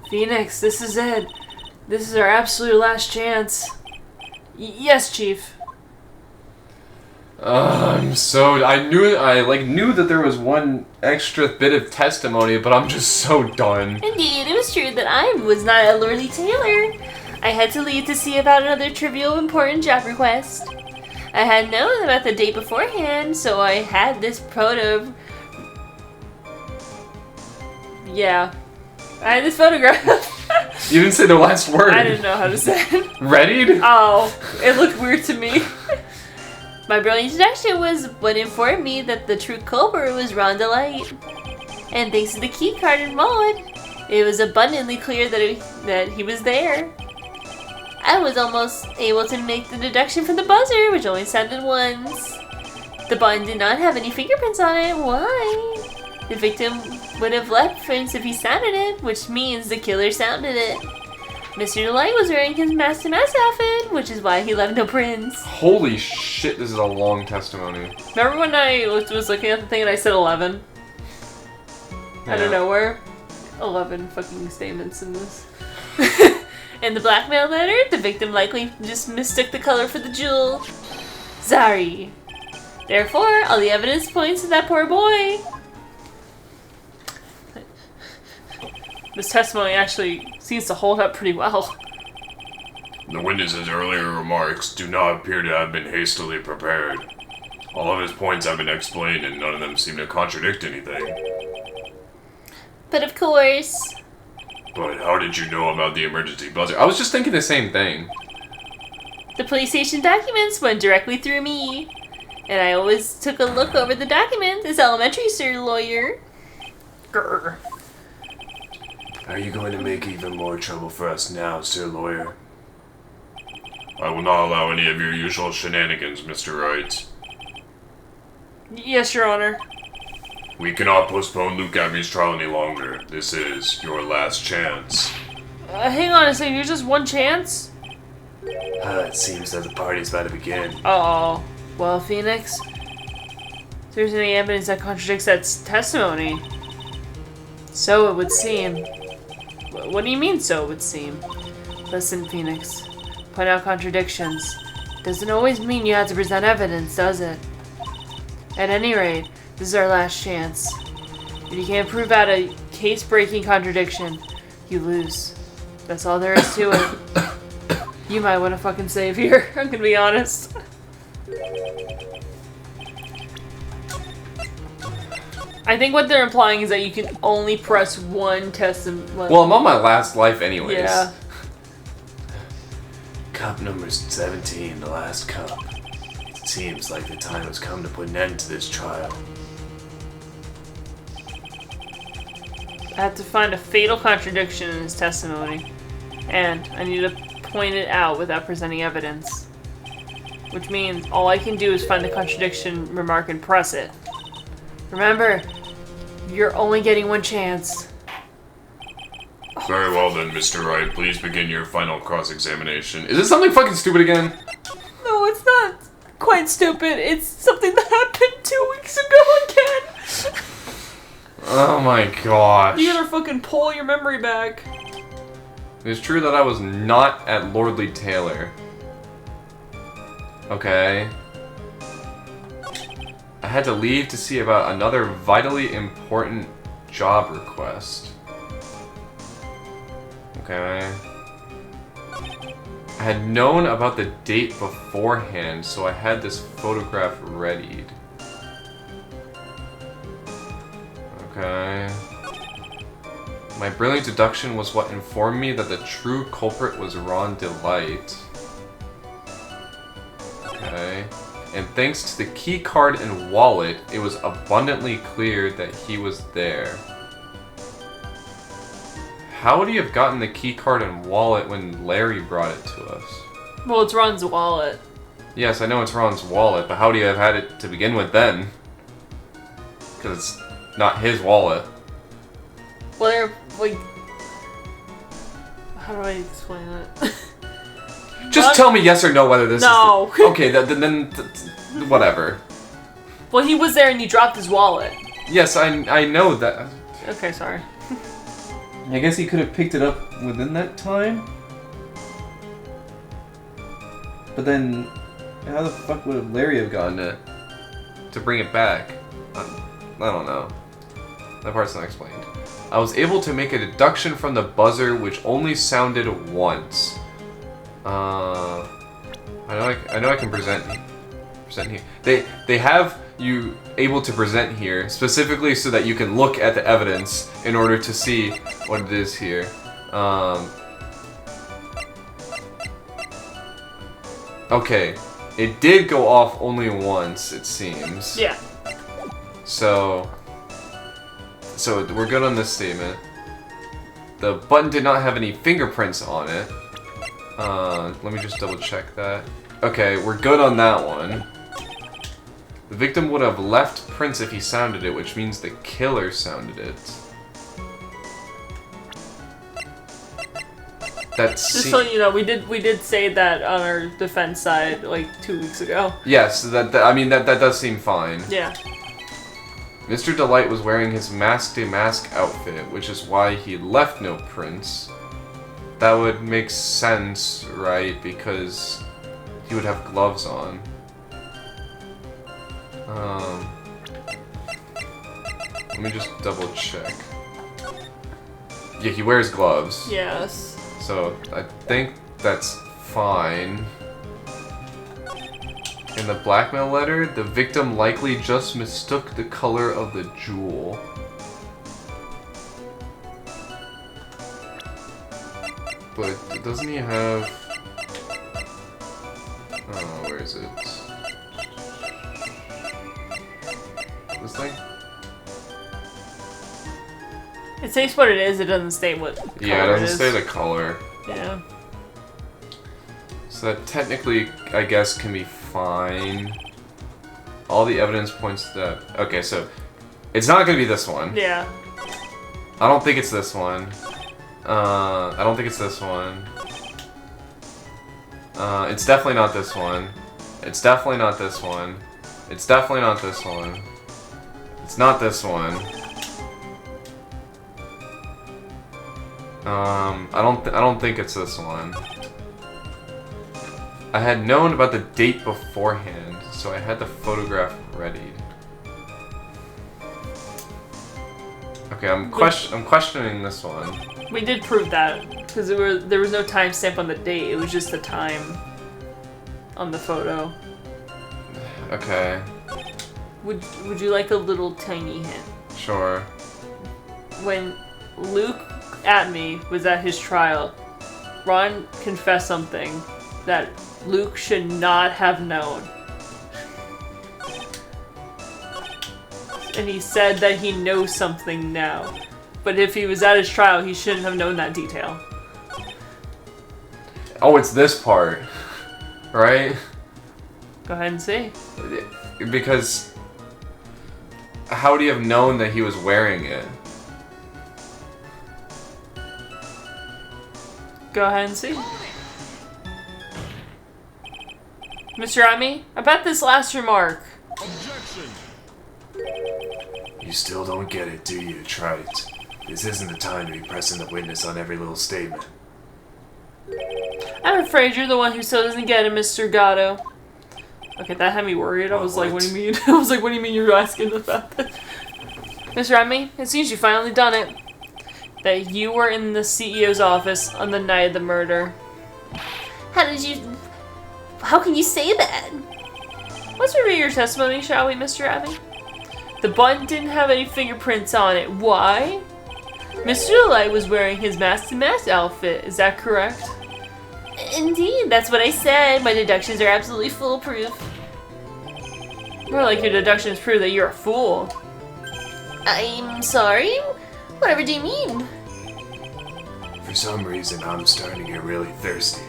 Phoenix, this is it. This is our absolute last chance. Yes, Chief. I knew that there was one extra bit of testimony, but I'm just so done. Indeed, it was true that I was not a Lordy Taylor. I had to leave to see about another trivial important job request. I had known about the date beforehand, so I had this proto... Yeah. I had this photograph. You didn't say the last word. I didn't know how to say it. Readied? Oh, it looked weird to me. My brilliant introduction was what informed me that the true culprit was Rhonda Light. And thanks to the key card and wallet, it was abundantly clear that he was there. I was almost able to make the deduction from the buzzer, which only sounded once. The button did not have any fingerprints on it. Why? The victim would have left prints if he sounded it, which means the killer sounded it. Mr. Delight was wearing his Master Mask outfit, which is why he left no prints. Holy shit, this is a long testimony. Remember when I was looking at the thing and I said 11? Out of nowhere. 11 fucking statements in this. In the blackmail letter, the victim likely just mistook the color for the jewel. Sorry. Therefore, all the evidence points to that poor boy. This testimony actually seems to hold up pretty well. The witness's earlier remarks do not appear to have been hastily prepared. All of his points have been explained and none of them seem to contradict anything. But of course... But how did you know about the emergency buzzer? I was just thinking the same thing. The police station documents went directly through me. And I always took a look over the documents. It's elementary, sir, lawyer. Grr. Are you going to make even more trouble for us now, sir lawyer? I will not allow any of your usual shenanigans, Mr. Wright. Yes, Your Honor. We cannot postpone Luke Abbey's trial any longer. This is your last chance. Hang on a second, here's just one chance? It seems that the party's about to begin. Uh-oh. Well, Phoenix, if there's any evidence that contradicts that testimony, so it would seem. What do you mean, so it would seem? Listen, Phoenix, point out contradictions. Doesn't always mean you have to present evidence, does it? At any rate, this is our last chance. If you can't prove out a case-breaking contradiction, you lose. That's all there is to it. You might want to fucking save here, I'm gonna be honest. I think what they're implying is that you can only press one testament. Well, I'm on my last life anyways. Yeah. Cup number 17, the last cup. It seems like the time has come to put an end to this trial. I have to find a fatal contradiction in his testimony, and I need to point it out without presenting evidence. Which means all I can do is find the contradiction, remark, and press it. Remember, you're only getting one chance. Very well then, Mr. Wright. Please begin your final cross-examination. Is this something fucking stupid again? No, it's not quite stupid. It's something that happened 2 weeks ago again. Oh my gosh. You gotta fucking pull your memory back. It's true that I was not at Lordly Taylor. Okay. I had to leave to see about another vitally important job request. Okay. I had known about the date beforehand, so I had this photograph readied. Okay. My brilliant deduction was what informed me that the true culprit was Ron Delight. Okay. And thanks to the key card and wallet, it was abundantly clear that he was there. How would he have gotten the key card and wallet when Larry brought it to us? Well, it's Ron's wallet. Yes, I know it's Ron's wallet, but how would he have had it to begin with then? Because it's not his wallet. Well, they're, like... How do I explain it? Just tell me yes or no whether this No. is... Okay, then whatever. Well, he was there and he dropped his wallet. Yes, I know that. Okay, sorry. I guess he could have picked it up within that time? But then, how the fuck would Larry have gotten it to bring it back? I don't know. That part's not explained. I was able to make a deduction from the buzzer which only sounded once. I know I can present here. They have you able to present here specifically so that you can look at the evidence in order to see what it is here. Okay, it did go off only once, it seems. Yeah. So we're good on this statement. The button did not have any fingerprints on it. Let me just double check that. Okay, we're good on that one. The victim would have left prints if he sounded it, which means the killer sounded it. That's Just so you know, we did say that on our defense side like 2 weeks ago. Yes, that does seem fine. Yeah. Mr. Delight was wearing his mask-to-mask outfit, which is why he left no prints. That would make sense, right? Because he would have gloves on. Let me just double check. Yeah, he wears gloves. Yes. So, I think that's fine. In the blackmail letter, the victim likely just mistook the color of the jewel. But doesn't he have... Oh, where is it? This thing? It states what it is, it doesn't state what color Yeah, it doesn't is. say the color. Yeah. So that technically, I guess, can be fine. All the evidence points to that. Okay, so it's not gonna be this one. Yeah. I don't think it's this one. I don't think it's this one. It's definitely not this one. It's definitely not this one. It's definitely not this one. It's not this one. I don't think it's this one. I had known about the date beforehand, so I had the photograph ready. Okay, I'm questioning this one. We did prove that because there was no timestamp on the date. It was just the time on the photo. Okay. Would you like a little tiny hint? Sure. When Luke Atme was at his trial, Ron confessed something that Luke should not have known. And he said that he knows something now. But if he was at his trial, he shouldn't have known that detail. Oh, it's this part. Right? Go ahead and see. Because how would he have known that he was wearing it? Go ahead and see. Mr. Atme, about this last remark. You still don't get it, do you, Trite? This isn't the time to be pressing the witness on every little statement. I'm afraid you're the one who still doesn't get it, Mr. Gatto. Okay, that had me worried. I was like, what do you mean? I was like, what do you mean you're asking about that? Mr. Atme, it seems you finally done it. That you were in the CEO's office on the night of the murder. How can you say that? Let's review your testimony, shall we, Mr. Atme? The button didn't have any fingerprints on it. Why? Mr. Delight was wearing his mask-to-mask outfit. Is that correct? Indeed, that's what I said. My deductions are absolutely foolproof. More like your deductions prove that you're a fool. I'm sorry? Whatever do you mean? For some reason, I'm starting to get really thirsty.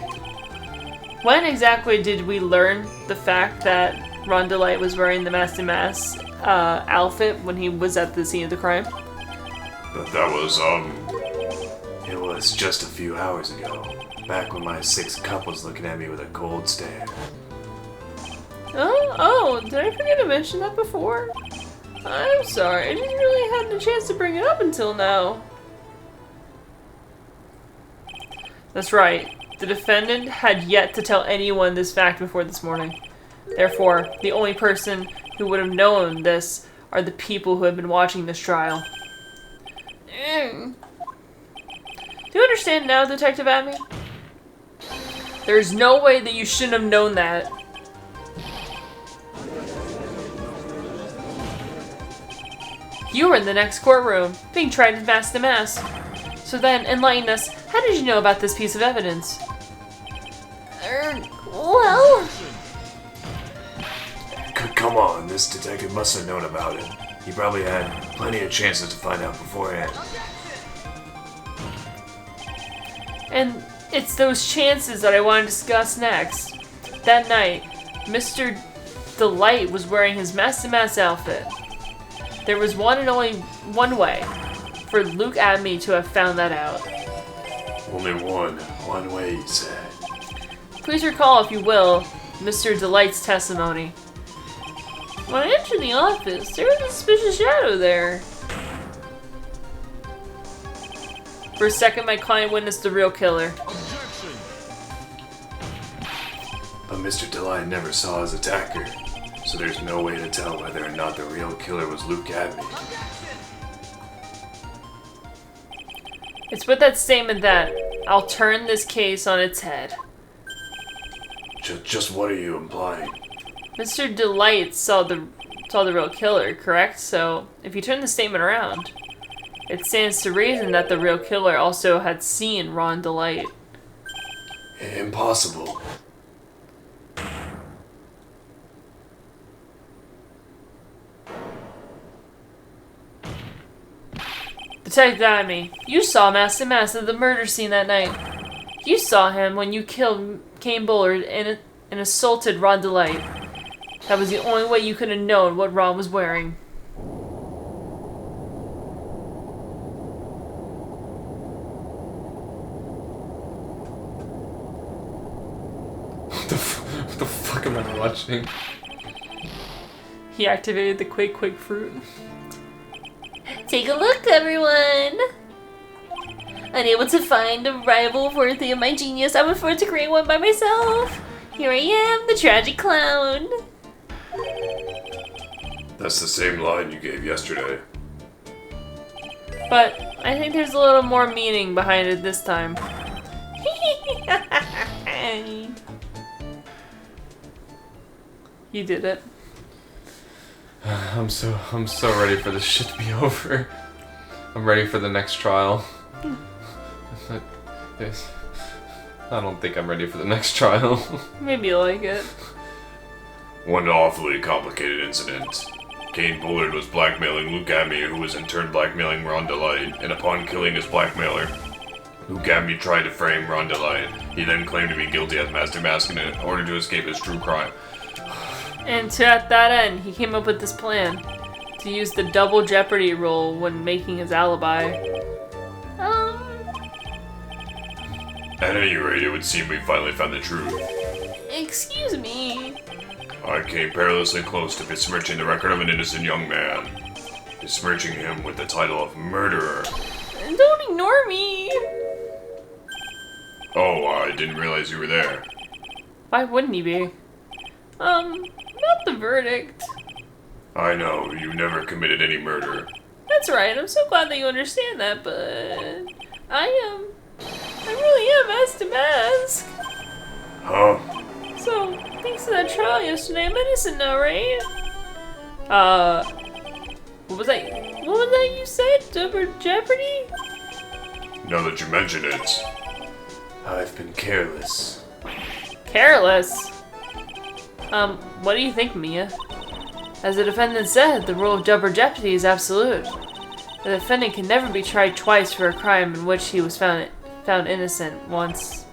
When exactly did we learn the fact that Ron Delight was wearing the mask-to-mask outfit when he was at the scene of the crime? But that was, It was just a few hours ago, back when my sixth cup was looking at me with a cold stare. Oh, did I forget to mention that before? I'm sorry, I didn't really have the chance to bring it up until now. That's right. The defendant had yet to tell anyone this fact before this morning. Therefore, the only person who would have known this are the people who have been watching this trial. Do you understand now, Detective Atme? There's no way that you shouldn't have known that. You were in the next courtroom, being tried as mask to mask. So then, enlighten us, how did you know about this piece of evidence? Well... Come on, this detective must have known about it. He probably had plenty of chances to find out beforehand. And it's those chances that I want to discuss next. That night, Mr. Delight was wearing his mask-to-mask outfit. There was one and only one way for Luke Atme to have found that out. Only one way, he said. Please recall, if you will, Mr. Delight's testimony. When I entered the office, there was a suspicious shadow there. For a second, my client witnessed the real killer. But Mr. Delight never saw his attacker, so there's no way to tell whether or not the real killer was Luke Atme. It's with that statement that I'll turn this case on its head. Just what are you implying? Mr. Delight saw the real killer, correct? So, if you turn the statement around, it stands to reason that the real killer also had seen Ron Delight. Impossible. Detective Atme, you saw Master at the murder scene that night. You saw him when you killed Kane Bullard and assaulted Ron Delight. That was the only way you could have known what Ron was wearing. What the fuck am I watching? He activated the Quake fruit. Take a look, everyone! Unable to find a rival worthy of my genius, I was forced to create one by myself. Here I am, the tragic clown. That's the same line you gave yesterday. But I think there's a little more meaning behind it this time. You did it. I'm so ready for this shit to be over. I'm ready for the next trial. I don't think I'm ready for the next trial. Maybe you like it. One awfully complicated incident. Kane Bullard was blackmailing Luke Amy, who was in turn blackmailing Ron DeLite, and upon killing his blackmailer, Luke Amy tried to frame Ron DeLite. He then claimed to be guilty as Master Mask in order to escape his true crime. And to at that end, he came up with this plan to use the double jeopardy rule when making his alibi. At any rate, it would seem we finally found the truth. Excuse me. I came perilously close to besmirching the record of an innocent young man. Besmirching him with the title of murderer. Don't ignore me. Oh, I didn't realize you were there. Why wouldn't he be? Not the verdict. I know, you never committed any murder. That's right, I'm so glad that you understand that, but I really am Master Mask. Huh? So, thanks to that trial yesterday, I'm innocent now, right? What was that? What was that you said? Double jeopardy? Now that you mention it. I've been careless. Careless? What do you think, Mia? As the defendant said, the rule of double jeopardy is absolute. The defendant can never be tried twice for a crime in which he was found innocent once.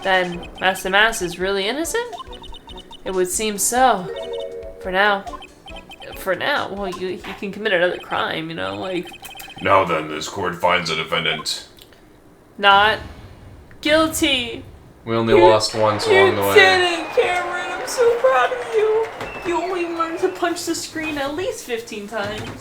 Then, Master Mask is really innocent? It would seem so. For now. Well, he can commit another crime, you know, like... Now then, this court finds the defendant not guilty. We only lost once along the way. You did it, Cameron! I'm so proud of you! You only learned to punch the screen at least 15 times.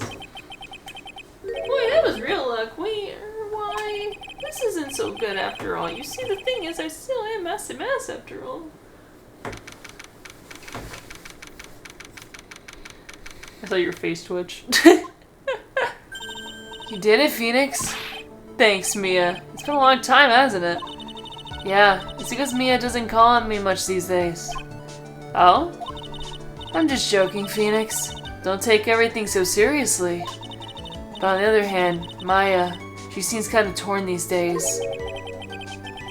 Boy, that was real luck. Wait, why? This isn't so good after all. You see, the thing is, I still am Master Mask after all. I saw your face twitch. You did it, Phoenix. Thanks, Mia. It's been a long time, hasn't it? Yeah, it's because Mia doesn't call on me much these days. Oh? I'm just joking, Phoenix. Don't take everything so seriously. But on the other hand, Maya, she seems kind of torn these days.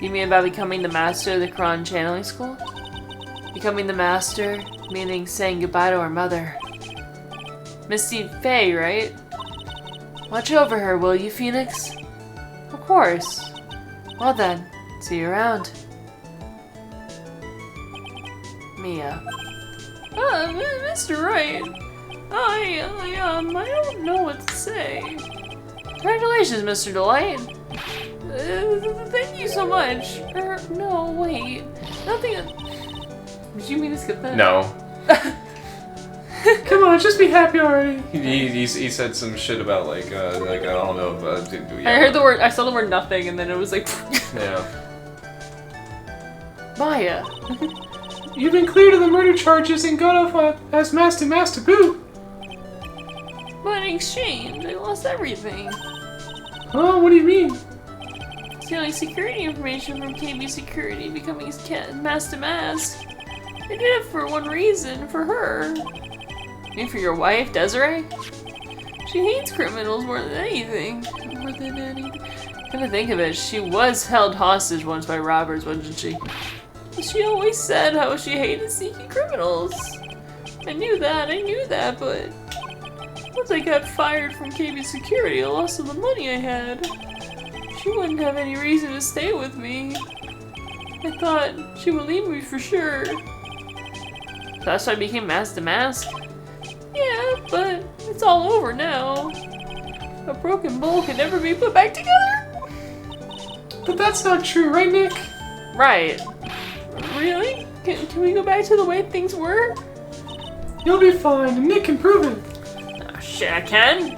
You mean about becoming the master of the Quran channeling school? Becoming the master, meaning saying goodbye to her mother. Misty Faye, right? Watch over her, will you, Phoenix? Of course. Well then, see you around. Mia. Mr. Wright. I don't know what to say. Congratulations, Mr. Delight. Thank you so much. No, wait. Nothing. Did you mean to skip that? No. Come on, just be happy already. He said some shit about like I don't know. Yeah. I heard the word. I saw the word nothing, and then it was like. Yeah. Maya. You've been cleared of the murder charges and got off as Master Mask to boot. But in exchange, I lost everything. Huh? What do you mean? Stealing security information from KB Security, becoming Master Mask. I did it for one reason, for her. And for your wife, Desiree? She hates criminals more than anything. Come to think of it, she was held hostage once by robbers, wasn't she? She always said how she hated sneaky criminals. I knew that, but once I got fired from KB Security, I lost all the money I had. She wouldn't have any reason to stay with me. I thought she would leave me for sure. So that's why I became Master Mask? Yeah, but it's all over now. A broken bowl can never be put back together. But that's not true, right, Nick? Right. Really? Can we go back to the way things were? You'll be fine, and Nick can prove it. Oh, shit, I can.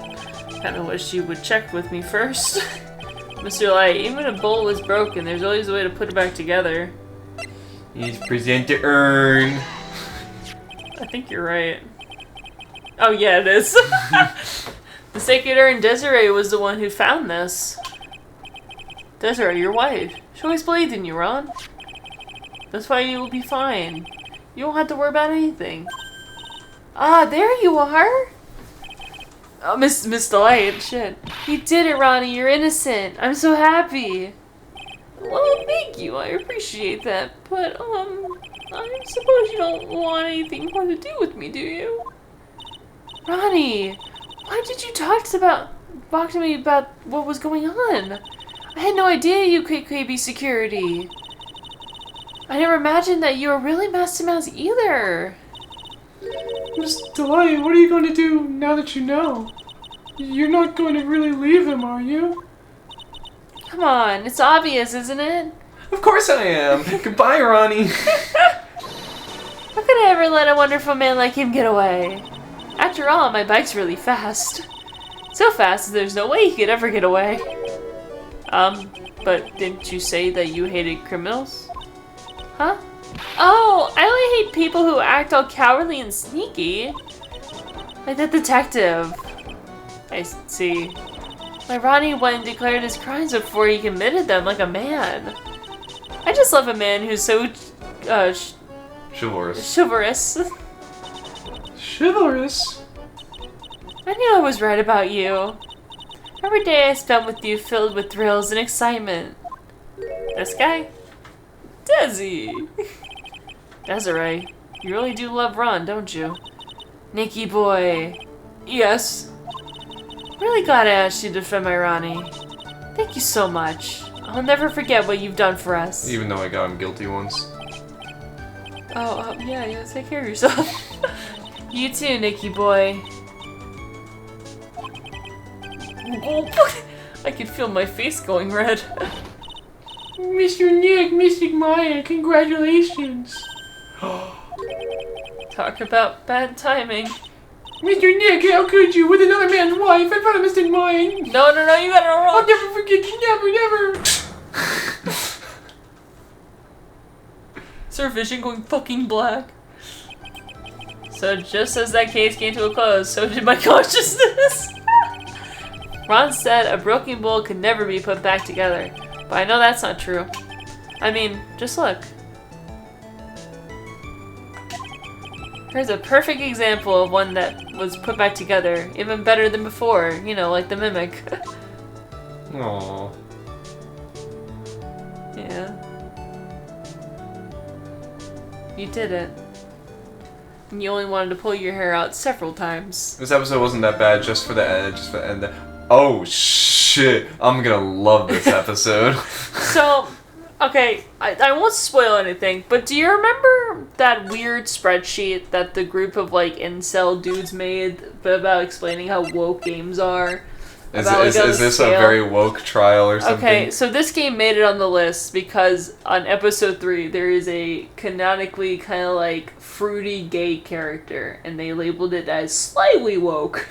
Kinda wish you would check with me first. Mr. Light, even when a bowl is broken, there's always a way to put it back together. He's present the urn. I think you're right. Oh yeah, it is. The Sacred Urn Desiree was the one who found this. Desiree, your wife. She always believed in you, Ron. That's why you will be fine. You won't have to worry about anything. Ah, there you are. Oh, Miss Delight, shit. You did it, Ronnie. You're innocent. I'm so happy. Well, thank you. I appreciate that. But, I suppose you don't want anything more to do with me, do you? Ronnie, why did you talk to me about what was going on? I had no idea you could KB security. I never imagined that you were really Master Mouse either. Miss Delight, what are you going to do now that you know? You're not going to really leave him, are you? Come on, it's obvious, isn't it? Of course I am. Goodbye, Ronnie. How could I ever let a wonderful man like him get away? After all, my bike's really fast. So fast that there's no way he could ever get away. But didn't you say that you hated criminals? Huh? Oh, I only hate people who act all cowardly and sneaky. Like that detective. I see. My Ronnie went and declared his crimes before he committed them like a man. I just love a man who's so, Chivalrous. chivalrous. Chivalrous? I knew I was right about you. Every day I spent with you filled with thrills and excitement. This guy? Desi! Desiree, you really do love Ron, don't you? Nicky boy. Yes. Really glad I asked you to defend my Ronnie. Thank you so much. I'll never forget what you've done for us. Even though I got him guilty once. Oh, yeah, take care of yourself. You too, Nicky boy. I can feel my face going red. Mr. Nick, Mystic Maya, congratulations. Talk about bad timing. Mr. Nick, how could you, with another man's wife, in front of Mystic Maya? No, you got it all I'll wrong. never forget you, never. Sir Vision going fucking black. So just as that case came to a close, so did my consciousness. Ron said a broken bowl could never be put back together, but I know that's not true. I mean, just look. Here's a perfect example of one that was put back together, even better than before, you know, like the mimic. Aww. Yeah. You did it. And you only wanted to pull your hair out several times. This episode wasn't that bad just for the end. Oh shit! I'm gonna love this episode. So, okay, I won't spoil anything, but do you remember that weird spreadsheet that the group of like incel dudes made about explaining how woke games are? Is About, like, on this a scale? very woke trial or something? Okay, so this game made it on the list because on episode 3 there is a canonically kind of like fruity gay character, and they labeled it as slightly woke.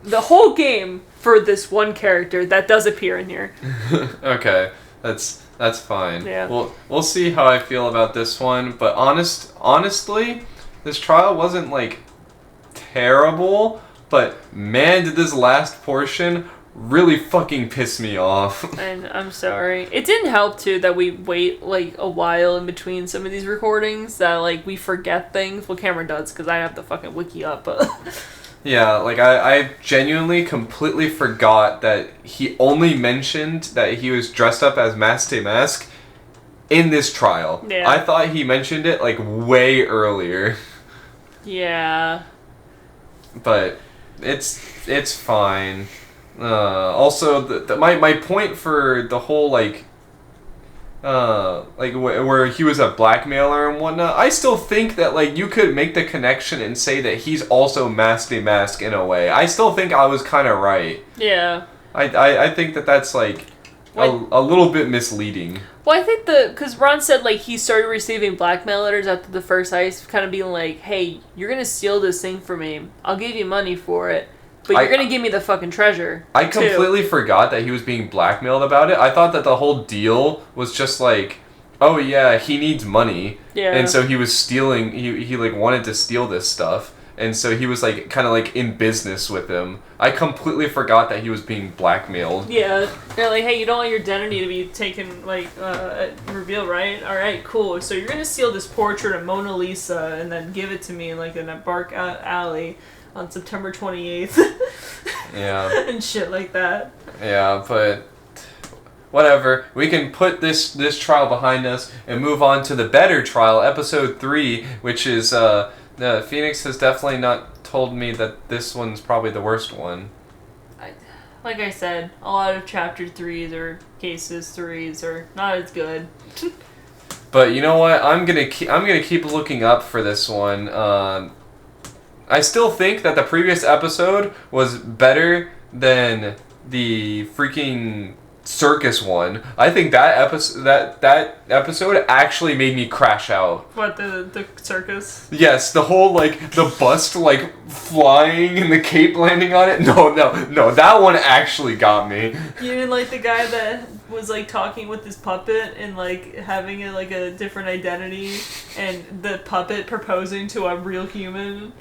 The whole game for this one character that does appear in here. Okay, that's fine. Yeah. We'll see how I feel about this one, but honestly, this trial wasn't like terrible. But man, did this last portion really fucking piss me off. And I'm sorry. It didn't help too that we wait like a while in between some of these recordings, that like we forget things. Well, Cameron does because I have the fucking wiki up. But yeah, like I genuinely completely forgot that he only mentioned that he was dressed up as Master Mask in this trial. Yeah. I thought he mentioned it like way earlier. yeah. But it's fine. Also, my point for the whole where he was a blackmailer and whatnot, I still think that like you could make the connection and say that he's also Master Mask in a way. I still think I was kind of right. Yeah. I think that's like a little bit misleading. Well, I think because Ron said like he started receiving blackmail letters after the first heist, kind of being like, "Hey, you're gonna steal this thing from me. I'll give you money for it, but you're gonna give me the fucking treasure." I completely forgot that he was being blackmailed about it. I thought that the whole deal was just like, oh yeah, he needs money, Yeah. and so he was stealing. He like wanted to steal this stuff. and so he was like kind of like in business with him. I completely forgot that he was being blackmailed. Yeah, they're like, hey, you don't want your identity to be taken, like, revealed, right? Alright, cool. So you're gonna steal this portrait of Mona Lisa and then give it to me, like, in a dark alley on September 28th. Yeah. And shit like that. Yeah, but whatever. We can put this trial behind us and move on to the better trial, episode 3, which is, Phoenix has definitely not told me that this one's probably the worst one. Like I said, a lot of chapter 3s or cases 3s are not as good. But you know what? I'm gonna keep looking up for this one. I still think that the previous episode was better than the freaking circus one. I think that episode actually made me crash out. What, the circus? Yes, the whole like the bust like flying and the cape landing on it. No, that one actually got me. You didn't like the guy that was like talking with his puppet and like having a different identity, and the puppet proposing to a real human.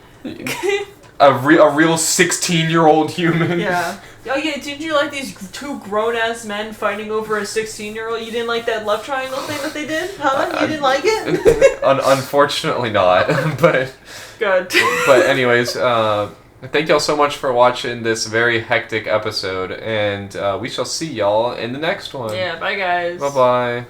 A real 16-year-old human. Yeah. Oh yeah, did you like these two grown-ass men fighting over a 16-year-old? You didn't like that love triangle thing that they did? Huh? You didn't like it? Unfortunately not, but... Good. But anyways, thank y'all so much for watching this very hectic episode, and we shall see y'all in the next one. Yeah, bye guys. Bye-bye.